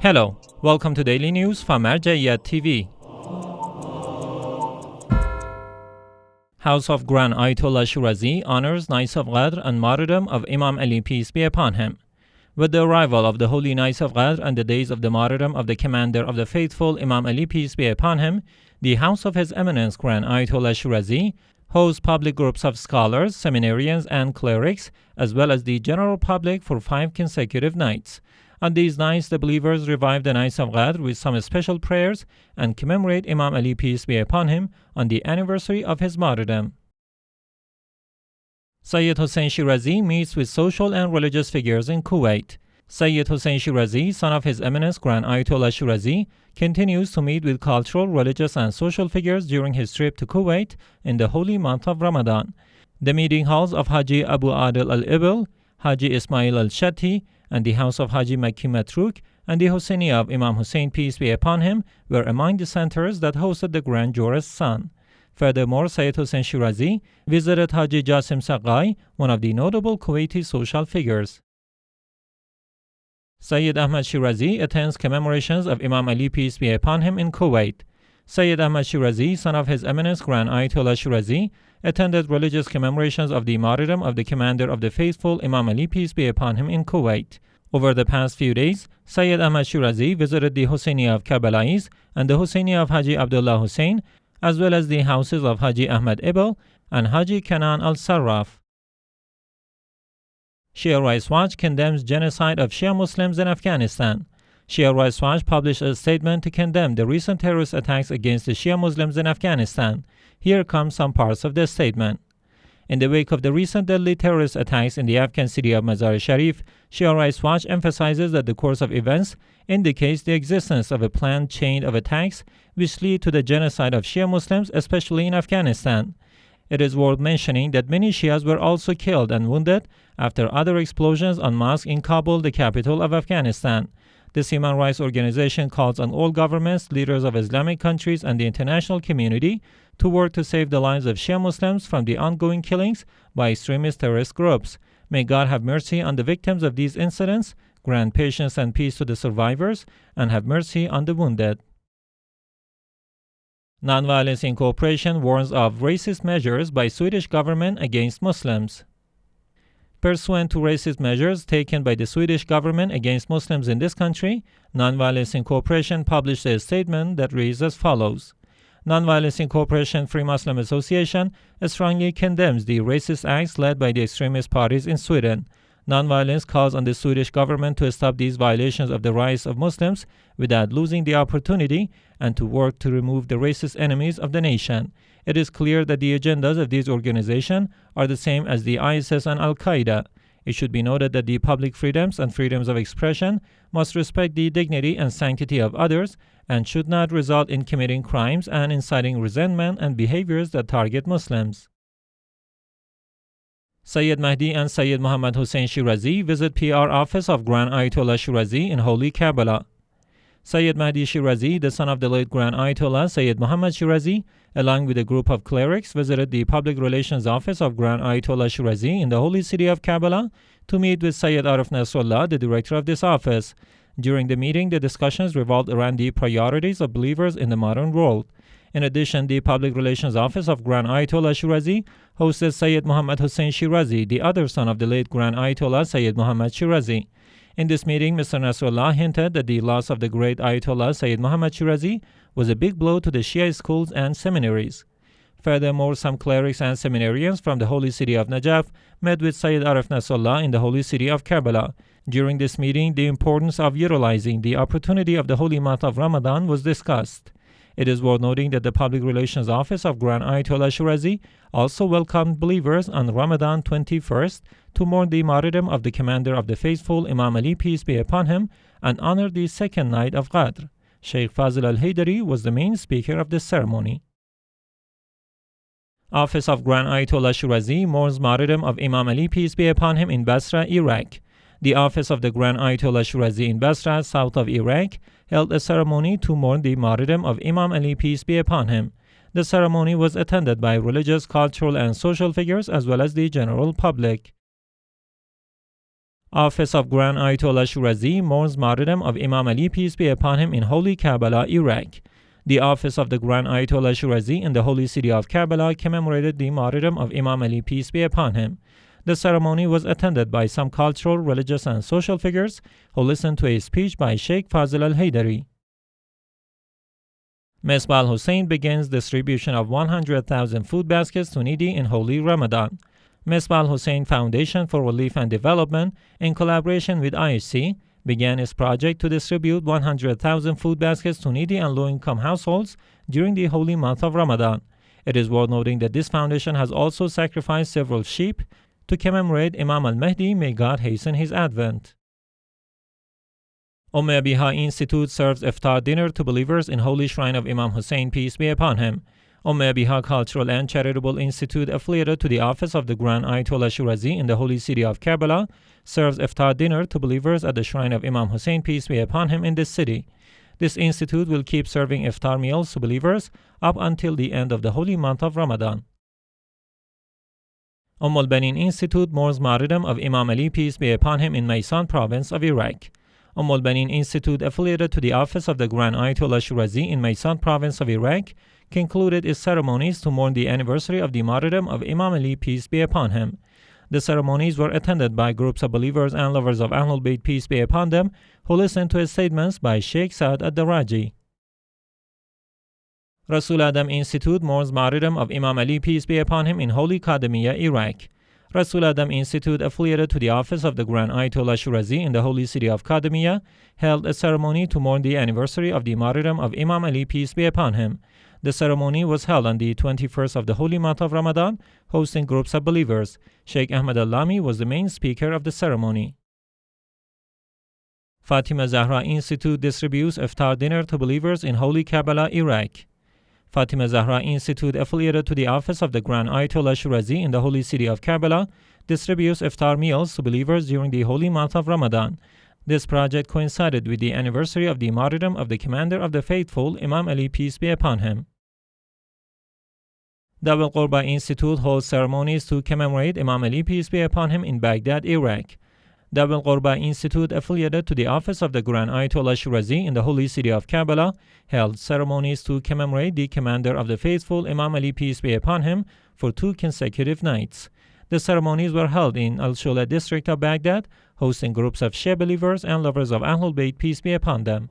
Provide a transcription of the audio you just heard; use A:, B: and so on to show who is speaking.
A: Hello, welcome to Daily News from Martyrdom TV. House of Grand Ayatollah Shirazi honors nights of Qadr and Martyrdom of Imam Ali, peace be upon him. With the arrival of the holy nights of Qadr and the days of the martyrdom of the commander of the faithful, Imam Ali, peace be upon him, the House of His Eminence Grand Ayatollah Shirazi hosts public groups of scholars, seminarians, and clerics, as well as the general public for 5 consecutive nights. On these nights, the believers revive the nights of Qadr with some special prayers and commemorate Imam Ali, peace be upon him, on the anniversary of his martyrdom. al-Hussein Shirazi meets with social and religious figures in Kuwait. al-Hussein Shirazi, son of His Eminence Grand Ayatollah Shirazi, continues to meet with cultural, religious, and social figures during his trip to Kuwait in the holy month of Ramadan. The meeting halls of Haji Abu Adil al-Ibil, Haji Ismail al-Shati, and the house of Haji Makki Matruk and the Husseiniya of Imam Hussein, peace be upon him, were among the centers that hosted the Grand Jurist's son. Furthermore, al-Hussein Shirazi visited Haji Jasim Sagai, one of the notable Kuwaiti social figures. Ahmed Shirazi attends commemorations of Imam Ali, peace be upon him, in Kuwait. Ahmed Shirazi, son of His Eminence Grand Ayatollah Shirazi, attended religious commemorations of the martyrdom of the commander of the faithful, Imam Ali, peace be upon him, in Kuwait. Over the past few days, Ahmed Shirazi visited the Husseiniya of Karbalais and the Husseiniya of Haji Abdullah Hussein, as well as the houses of Haji Ahmed Ibil and Haji Kanan al-Sarraf. Shia Rights Watch condemns genocide of Shia Muslims in Afghanistan. Shia Rights Watch published a statement to condemn the recent terrorist attacks against the Shia Muslims in Afghanistan. Here come some parts of the statement. In the wake of the recent deadly terrorist attacks in the Afghan city of Mazar-e-Sharif, Shia Rights Watch emphasizes that the course of events indicates the existence of a planned chain of attacks which lead to the genocide of Shia Muslims, especially in Afghanistan. It is worth mentioning that many Shias were also killed and wounded after other explosions on mosques in Kabul, the capital of Afghanistan. This human rights organization calls on all governments, leaders of Islamic countries, and the international community to work to save the lives of Shia Muslims from the ongoing killings by extremist terrorist groups. May God have mercy on the victims of these incidents, grant patience and peace to the survivors, and have mercy on the wounded. Nonviolence Incorporation warns of racist measures by Swedish government against Muslims. Pursuant to racist measures taken by the Swedish government against Muslims in this country, Nonviolence Incorporation published a statement that reads as follows. Nonviolence Incorporation Free Muslim Association strongly condemns the racist acts led by the extremist parties in Sweden. Nonviolence calls on the Swedish government to stop these violations of the rights of Muslims without losing the opportunity and to work to remove the racist enemies of the nation. It is clear that the agendas of these organizations are the same as the ISIS and Al-Qaeda. It should be noted that the public freedoms and freedoms of expression must respect the dignity and sanctity of others and should not result in committing crimes and inciting resentment and behaviors that target Muslims. Mahdi and Mohammad Hussein Shirazi visit PR office of Grand Ayatollah Shirazi in holy Karbala. Mahdi Shirazi, the son of the late Grand Ayatollah Mohammad Shirazi, along with a group of clerics, visited the public relations office of Grand Ayatollah Shirazi in the holy city of Karbala to meet with Sayyid Arif Nasrallah, the director of this office. During the meeting, the discussions revolved around the priorities of believers in the modern world. In addition, the public relations office of Grand Ayatollah Shirazi hosted Sayyid Mohammad Hussein Shirazi, the other son of the late Grand Ayatollah Sayyid Mohammad Shirazi. In this meeting, Mr. Nasrallah hinted that the loss of the great Ayatollah Sayyid Mohammad Shirazi was a big blow to the Shia schools and seminaries. Furthermore, some clerics and seminarians from the holy city of Najaf met with Sayyid Arif Nasrallah in the holy city of Karbala. During this meeting, the importance of utilizing the opportunity of the holy month of Ramadan was discussed. It is worth noting that the Public Relations Office of Grand Ayatollah Shirazi also welcomed believers on Ramadan 21st to mourn the martyrdom of the commander of the faithful, Imam Ali, peace be upon him, and honor the second night of Qadr. Sheikh Fazl al-Haydari was the main speaker of this ceremony. Office of Grand Ayatollah Shirazi mourns martyrdom of Imam Ali, peace be upon him, in Basra, Iraq. The office of the Grand Ayatollah Shirazi in Basra, south of Iraq, held a ceremony to mourn the martyrdom of Imam Ali, peace be upon him. The ceremony was attended by religious, cultural, and social figures as well as the general public. Office of Grand Ayatollah Shirazi mourns martyrdom of Imam Ali, peace be upon him, in holy Karbala, Iraq. The office of the Grand Ayatollah Shirazi in the holy city of Karbala commemorated the martyrdom of Imam Ali, peace be upon him. The ceremony was attended by some cultural, religious, and social figures who listened to a speech by Sheikh Fazil al-Haydari. Misbah al-Hussein begins distribution of 100,000 food baskets to needy in holy Ramadan. Misbah al-Hussein Foundation for Relief and Development, in collaboration with IHC, began its project to distribute 100,000 food baskets to needy and low-income households during the holy month of Ramadan. It is worth noting that this foundation has also sacrificed several sheep to commemorate Imam al-Mahdi, may God hasten his advent. Abiha Institute serves Iftar dinner to believers in Holy Shrine of Imam Hussein, peace be upon him. Abiha Cultural and Charitable Institute, affiliated to the office of the Grand Ayatollah Shirazi in the holy city of Karbala, serves Iftar dinner to believers at the Shrine of Imam Hussein, peace be upon him, in this city. This institute will keep serving Iftar meals to believers up until the end of the holy month of Ramadan. al-Benin Institute mourns martyrdom of Imam Ali, peace be upon him, in Maysan province of Iraq. al-Benin Institute, affiliated to the office of the Grand Ayatollah Shirazi in Maysan province of Iraq, concluded its ceremonies to mourn the anniversary of the martyrdom of Imam Ali, peace be upon him. The ceremonies were attended by groups of believers and lovers of Ahlul Bayt, peace be upon them, who listened to his statements by Sheikh Saad ad-Daraji. Rasul Adam Institute mourns martyrdom of Imam Ali, peace be upon him, in holy Qadmiya, Iraq. Rasul Adam Institute, affiliated to the office of the Grand Ayatollah Shirazi in the holy city of Qadmiya, held a ceremony to mourn the anniversary of the martyrdom of Imam Ali, peace be upon him. The ceremony was held on the 21st of the holy month of Ramadan, hosting groups of believers. Sheikh Ahmed al-Lami was the main speaker of the ceremony. Fatima Zahra Institute distributes Iftar dinner to believers in holy Karbala, Iraq. Fatima Zahra Institute, affiliated to the office of the Grand Ayatollah Shirazi in the holy city of Karbala, distributes Iftar meals to believers during the holy month of Ramadan. This project coincided with the anniversary of the martyrdom of the commander of the faithful, Imam Ali, peace be upon him. The al-Qurba Institute holds ceremonies to commemorate Imam Ali, peace be upon him, in Baghdad, Iraq. The al-Qurba Institute, affiliated to the office of the Grand Ayatollah Shirazi in the holy city of Karbala, held ceremonies to commemorate the commander of the faithful, Imam Ali, peace be upon him, for 2 consecutive nights. The ceremonies were held in al-Shula district of Baghdad, hosting groups of Shia believers and lovers of Ahlul Bayt, peace be upon them.